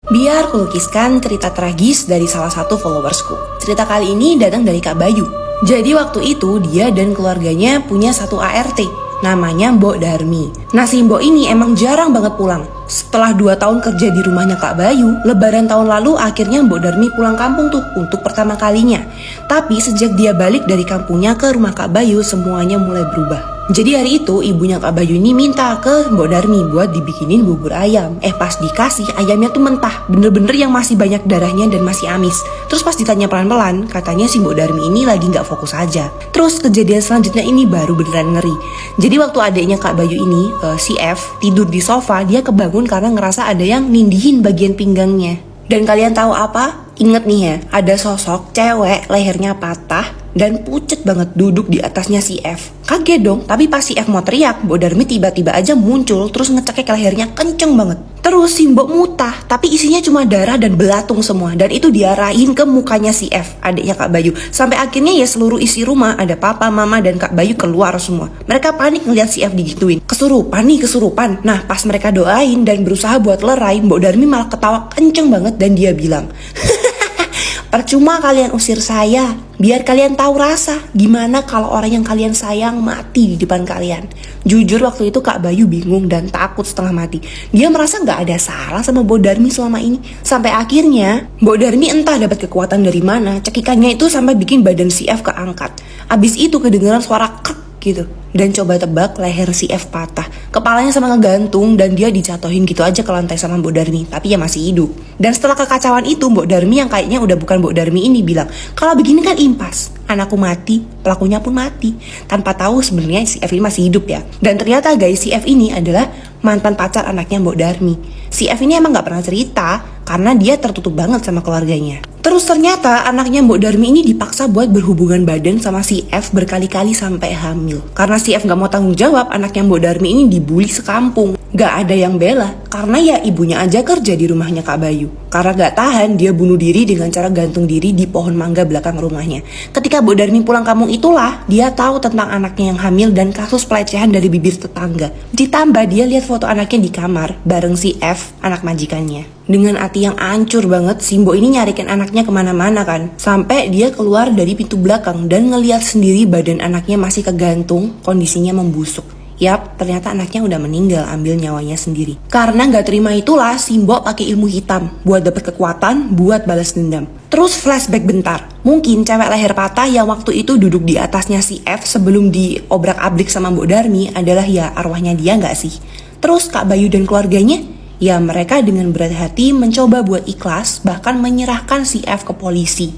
Biar kulukiskan cerita tragis dari salah satu followersku. Cerita kali ini datang dari Kak Bayu. Jadi waktu itu dia dan keluarganya punya satu ART, namanya Mbok Darmi. Nah si Mbok ini emang jarang banget pulang. Setelah 2 tahun kerja di rumahnya Kak Bayu, lebaran tahun lalu akhirnya Mbok Darmi pulang kampung tuh untuk pertama kalinya. Tapi sejak dia balik dari kampungnya ke rumah Kak Bayu, semuanya mulai berubah. Jadi hari itu ibunya Kak Bayu ini minta ke Mbok Darmi buat dibikinin bubur ayam. Pas dikasih, ayamnya tuh mentah, bener-bener yang masih banyak darahnya dan masih amis. Terus pas ditanya pelan-pelan, katanya si Mbok Darmi ini lagi gak fokus aja. Terus kejadian selanjutnya ini baru beneran ngeri. Jadi waktu adiknya Kak Bayu ini, si F, tidur di sofa, dia kebangun karena ngerasa ada yang nindihin bagian pinggangnya. Dan kalian tahu apa? Ingat nih ya, ada sosok cewek lehernya patah dan pucet banget duduk di atasnya si F. Kaget dong, tapi pas si F mau teriak, Mbok Darmi tiba-tiba aja muncul terus ngecekek lehernya kenceng banget. Terus si Mbok mutah, tapi isinya cuma darah dan belatung semua. Dan itu diarahin ke mukanya si F, adiknya Kak Bayu. Sampai akhirnya ya seluruh isi rumah, ada papa, mama, dan Kak Bayu keluar semua. Mereka panik ngeliat si F digituin. Kesurupan nih, kesurupan. Nah pas mereka doain dan berusaha buat lerai, Mbok Darmi malah ketawa kenceng banget dan dia bilang, percuma kalian usir saya, biar kalian tahu rasa gimana kalau orang yang kalian sayang mati di depan kalian. Jujur waktu itu Kak Bayu bingung dan takut setengah mati. Dia merasa gak ada salah sama Mbok Darmi selama ini. Sampai akhirnya Mbok Darmi entah dapat kekuatan dari mana, cekikannya itu sampai bikin badan si F keangkat. Abis itu kedengeran suara krek gitu. Dan coba tebak, leher si F patah, kepalanya sama ngegantung dan dia dijatuhin gitu aja ke lantai sama Mbok Darmi, tapi ya masih hidup. Dan setelah kekacauan itu, Mbok Darmi yang kayaknya udah bukan Mbok Darmi ini bilang, kalau begini kan impas, anakku mati, pelakunya pun mati, tanpa tahu sebenarnya si F ini masih hidup ya. Dan ternyata guys, si F ini adalah mantan pacar anaknya Mbok Darmi. Si F ini emang gak pernah cerita karena dia tertutup banget sama keluarganya. Terus ternyata anaknya Mbok Darmi ini dipaksa buat berhubungan badan sama si F berkali-kali sampai hamil. Karena si F gak mau tanggung jawab, anaknya Mbok Darmi ini dibully sekampung. Gak ada yang bela, karena ya ibunya aja kerja di rumahnya Kak Bayu. Karena gak tahan, dia bunuh diri dengan cara gantung diri di pohon mangga belakang rumahnya. Ketika Mbok Darmi pulang kampung itulah, dia tahu tentang anaknya yang hamil dan kasus pelecehan dari bibir tetangga. Ditambah dia lihat foto anaknya di kamar bareng si F, anak majikannya. Dengan hati yang hancur banget, si Mbok ini nyarikan anaknya kemana-mana kan. Sampai dia keluar dari pintu belakang dan ngeliat sendiri badan anaknya masih kegantung, kondisinya membusuk. Yap, ternyata anaknya udah meninggal, ambil nyawanya sendiri. Karena gak terima itulah, si Mbok pakai ilmu hitam buat dapet kekuatan, buat balas dendam. Terus flashback bentar, mungkin cewek leher patah yang waktu itu duduk di atasnya si F sebelum diobrak-abrik sama Mbok Darmi adalah ya arwahnya dia gak sih? Terus Kak Bayu dan keluarganya? Ya mereka dengan berat hati mencoba buat ikhlas, bahkan menyerahkan si F ke polisi.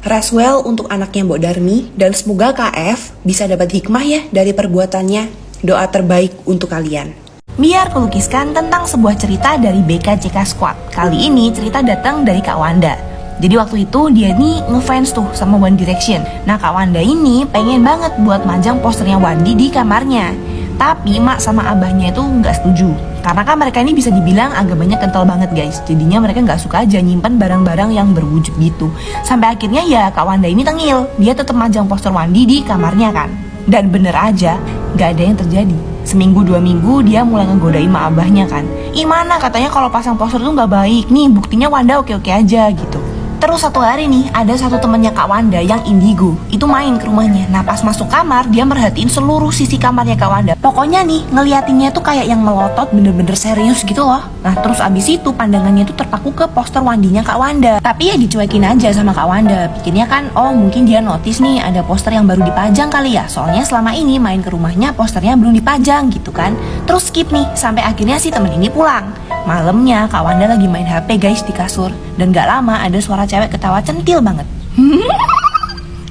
Rest well untuk anaknya Mbok Darmi, dan semoga KF bisa dapat hikmah ya dari perbuatannya. Doa terbaik untuk kalian. Biar kulukiskan tentang sebuah cerita dari BKJK Squad. Kali ini cerita datang dari Kak Wanda. Jadi waktu itu dia nih ngefans tuh sama One Direction. Nah Kak Wanda ini pengen banget buat majang posternya Wandi di kamarnya. Tapi mak sama abahnya itu nggak setuju. Karena kan mereka ini bisa dibilang agamanya kental banget guys. Jadinya mereka nggak suka aja nyimpan barang-barang yang berwujud gitu. Sampai akhirnya ya Kak Wanda ini tengil. Dia tetap majang poster Wandi di kamarnya kan. Dan bener aja, nggak ada yang terjadi. Seminggu 2 minggu dia mulai ngegodain mak abahnya kan. Mana katanya kalau pasang poster tuh nggak baik. Nih buktinya Wanda oke-oke aja gitu. Terus satu hari nih, ada satu temennya Kak Wanda yang indigo, itu main ke rumahnya. Nah pas masuk kamar, dia merhatiin seluruh sisi kamarnya Kak Wanda. Pokoknya nih, ngeliatinnya tuh kayak yang melotot, bener-bener serius gitu loh. Nah terus abis itu pandangannya tuh terpaku ke poster Wandinya Kak Wanda. Tapi ya dicuekin aja sama Kak Wanda. Pikirnya kan, oh mungkin dia notice nih ada poster yang baru dipajang kali ya. Soalnya selama ini main ke rumahnya posternya belum dipajang gitu kan. Terus skip nih, sampai akhirnya si temen ini pulang. Malamnya Kak Wanda lagi main HP guys di kasur. Dan gak lama ada suara cewek ketawa centil banget.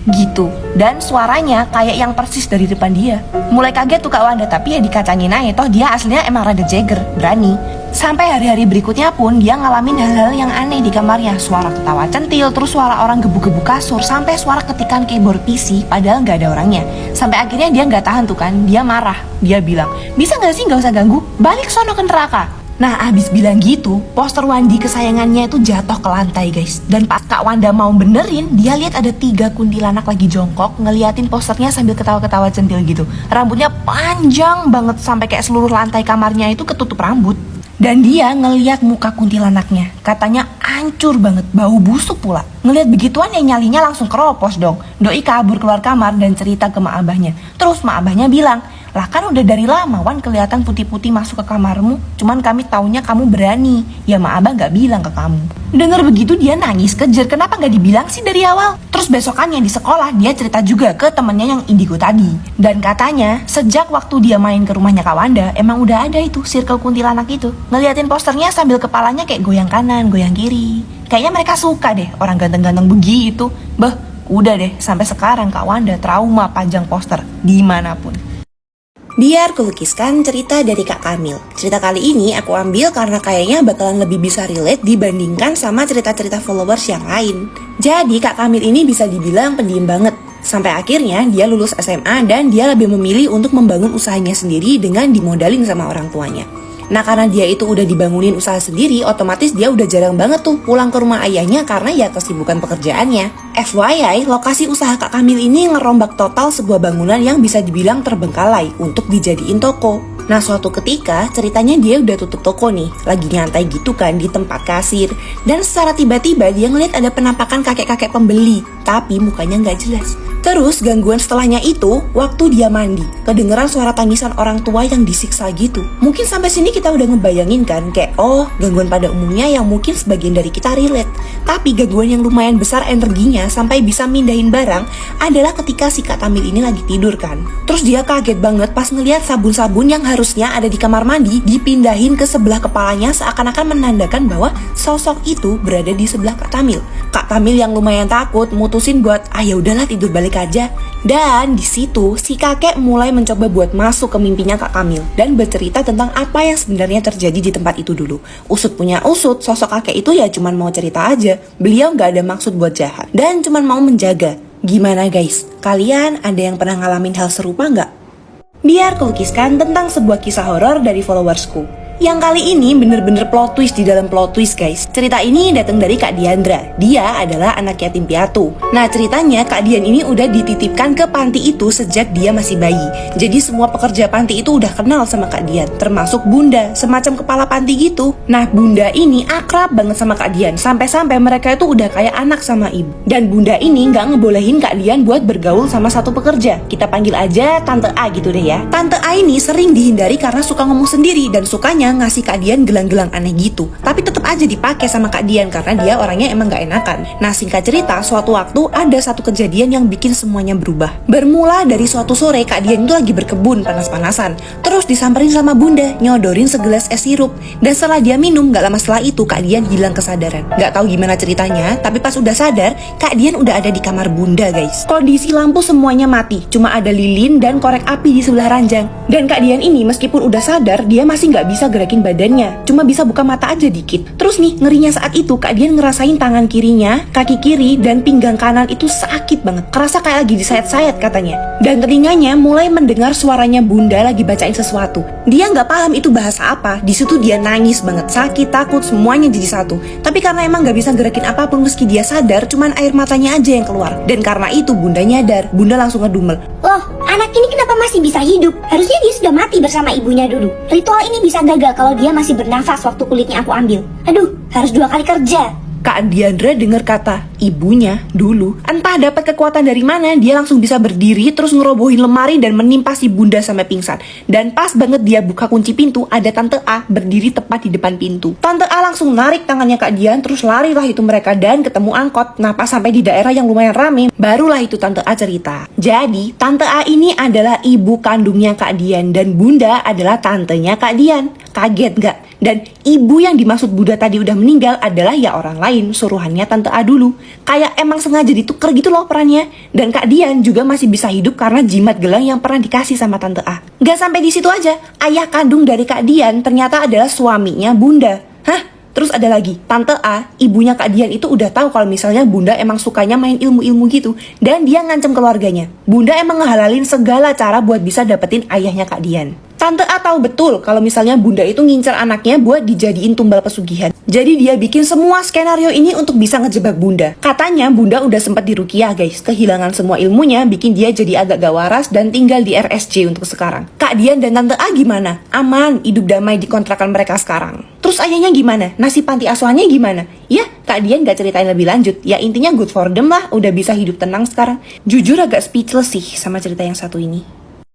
Gitu. Dan suaranya kayak yang persis dari depan dia. Mulai kaget tuh Kak Wanda, tapi ya dikacangin aja. Toh dia aslinya emang rada Jagger, berani. Sampai hari-hari berikutnya pun dia ngalamin hal-hal yang aneh di kamarnya. Suara ketawa centil, terus suara orang gebuk-gebuk kasur, sampai suara ketikan keyboard PC padahal gak ada orangnya. Sampai akhirnya dia gak tahan tuh kan, dia marah. Dia bilang, bisa gak sih gak usah ganggu, balik sono ke neraka. Nah abis bilang gitu, poster Wandi kesayangannya itu jatuh ke lantai guys. Dan pas Kak Wanda mau benerin, dia lihat ada 3 kuntilanak lagi jongkok ngeliatin posternya sambil ketawa-ketawa centil gitu. Rambutnya panjang banget sampai kayak seluruh lantai kamarnya itu ketutup rambut. Dan dia ngeliat muka kuntilanaknya, katanya hancur banget, bau busuk pula. Ngeliat begituan ya nyalinya langsung keropos dong. Doi kabur keluar kamar dan cerita ke mak abahnya. Terus mak abahnya bilang, lah kan udah dari lama Wan kelihatan putih-putih masuk ke kamarmu, cuman kami taunya kamu berani. Ya mak abah gak bilang ke kamu. Dengar begitu dia nangis kejer, kenapa gak dibilang sih dari awal? Terus besokannya di sekolah dia cerita juga ke temennya yang indigo tadi. Dan katanya sejak waktu dia main ke rumahnya Kak Wanda, emang udah ada itu circle kuntilanak itu. Ngeliatin posternya sambil kepalanya kayak goyang kanan, goyang kiri. Kayaknya mereka suka deh orang ganteng-ganteng begitu. Udah deh sampai sekarang Kak Wanda trauma pajang poster dimanapun. Biar kulukiskan cerita dari Kak Kamil. Cerita kali ini aku ambil karena kayaknya bakalan lebih bisa relate dibandingkan sama cerita-cerita followers yang lain. Jadi Kak Kamil ini bisa dibilang pendiam banget. Sampai akhirnya dia lulus SMA dan dia lebih memilih untuk membangun usahanya sendiri dengan dimodalin sama orang tuanya. Nah karena dia itu udah dibangunin usaha sendiri, otomatis dia udah jarang banget tuh pulang ke rumah ayahnya karena ya kesibukan pekerjaannya. FYI, lokasi usaha Kak Kamil ini ngerombak total sebuah bangunan yang bisa dibilang terbengkalai untuk dijadiin toko. Nah suatu ketika ceritanya dia udah tutup toko nih, lagi nyantai gitu kan di tempat kasir. Dan secara tiba-tiba dia ngeliat ada penampakan kakek-kakek pembeli, tapi mukanya nggak jelas. Terus gangguan setelahnya itu, waktu dia mandi, kedengeran suara tangisan orang tua yang disiksa gitu. Mungkin sampai sini kita udah ngebayangin kan, kayak oh gangguan pada umumnya yang mungkin sebagian dari kita relate. Tapi gangguan yang lumayan besar energinya sampai bisa mindahin barang adalah ketika si Kak Kamil ini lagi tidur kan. Terus dia kaget banget pas ngeliat sabun-sabun yang harusnya ada di kamar mandi dipindahin ke sebelah kepalanya, seakan-akan menandakan bahwa sosok itu berada di sebelah Kak Kamil. Kak Kamil yang lumayan takut mutusin buat ya udahlah tidur balik aja. Dan di situ si kakek mulai mencoba buat masuk ke mimpinya Kak Kamil dan bercerita tentang apa yang sebenarnya terjadi di tempat itu dulu. Usut punya usut, sosok kakek itu ya cuman mau cerita aja. Beliau nggak ada maksud buat jahat dan cuman mau menjaga. Gimana guys? Kalian ada yang pernah ngalamin hal serupa nggak? Biar kulukiskan tentang sebuah kisah horor dari followersku. Yang kali ini bener-bener plot twist di dalam plot twist guys. Cerita ini datang dari Kak Diandra. Dia adalah anak yatim piatu. Nah ceritanya Kak Dian ini udah dititipkan ke panti itu sejak dia masih bayi. Jadi semua pekerja panti itu udah kenal sama Kak Dian, termasuk Bunda, semacam kepala panti gitu. Nah Bunda ini akrab banget sama Kak Dian, sampai-sampai mereka itu udah kayak anak sama ibu. Dan Bunda ini gak ngebolehin Kak Dian buat bergaul sama satu pekerja. Kita panggil aja Tante A gitu deh ya. Tante A ini sering dihindari karena suka ngomong sendiri dan sukanya ngasih Kak Dian gelang-gelang aneh gitu. Tapi tetap aja dipakai sama Kak Dian karena dia orangnya emang gak enakan. Nah singkat cerita, suatu waktu ada satu kejadian yang bikin semuanya berubah. Bermula dari suatu sore Kak Dian itu lagi berkebun panas-panasan. Terus disamperin sama Bunda, nyodorin segelas es sirup. Dan setelah dia minum, gak lama setelah itu Kak Dian hilang kesadaran. Gak tahu gimana ceritanya, tapi pas udah sadar, Kak Dian udah ada di kamar Bunda guys. Kondisi lampu semuanya mati, cuma ada lilin dan korek api di sebelah ranjang. Dan Kak Dian ini meskipun udah sadar, dia masih gak bisa gerakin badannya, cuma bisa buka mata aja dikit. Terus nih ngerinya saat itu Kak Dian ngerasain tangan kirinya, kaki kiri dan pinggang kanan itu sakit banget, kerasa kayak lagi disayat-sayat katanya. Dan telinganya mulai mendengar suaranya Bunda lagi bacain sesuatu. Dia nggak paham itu bahasa apa. Di situ dia nangis banget, sakit, takut, semuanya jadi satu. Tapi karena emang nggak bisa gerakin apapun meski dia sadar, cuman air matanya aja yang keluar. Dan karena itu Bunda nyadar, Bunda langsung ngedumel. Loh, anak ini kenapa masih bisa hidup? Harusnya dia sudah mati bersama ibunya dulu. Ritual ini bisa gagal kalau dia masih bernafas waktu kulitnya aku ambil. Aduh, harus 2 kali kerja. Kak Diandra dengar kata ibunya dulu, entah dapat kekuatan dari mana, dia langsung bisa berdiri terus ngerobohin lemari dan menimpa si Bunda sampai pingsan. Dan pas banget dia buka kunci pintu, ada Tante A berdiri tepat di depan pintu. Tante A langsung narik tangannya Kak Dian, terus larilah itu mereka dan ketemu angkot. Nah pas sampai di daerah yang lumayan rame, barulah itu Tante A cerita. Jadi Tante A ini adalah ibu kandungnya Kak Dian dan Bunda adalah tantenya Kak Dian. Kaget gak? Dan ibu yang dimaksud Bunda tadi udah meninggal adalah ya orang lain, suruhannya Tante A dulu. Kayak emang sengaja ditukar gitu loh perannya. Dan Kak Dian juga masih bisa hidup karena jimat gelang yang pernah dikasih sama Tante A. Gak sampai di situ aja, ayah kandung dari Kak Dian ternyata adalah suaminya Bunda. Hah? Terus ada lagi, Tante A, ibunya Kak Dian itu udah tahu kalau misalnya Bunda emang sukanya main ilmu-ilmu gitu. Dan dia ngancem keluarganya. Bunda emang ngehalalin segala cara buat bisa dapetin ayahnya Kak Dian. Tante A tahu betul kalau misalnya bunda itu ngincer anaknya buat dijadiin tumbal pesugihan. Jadi dia bikin semua skenario ini untuk bisa ngejebak bunda. Katanya bunda udah sempat diruqyah guys, kehilangan semua ilmunya, bikin dia jadi agak gak waras dan tinggal di RSC untuk sekarang. Kak Dian dan Tante A gimana? Aman, hidup damai di kontrakan mereka sekarang. Terus ayahnya gimana? Nasib panti asuhannya gimana? Ya, Kak Dian gak ceritain lebih lanjut. Ya intinya good for them lah, udah bisa hidup tenang sekarang. Jujur agak speechless sih sama cerita yang satu ini.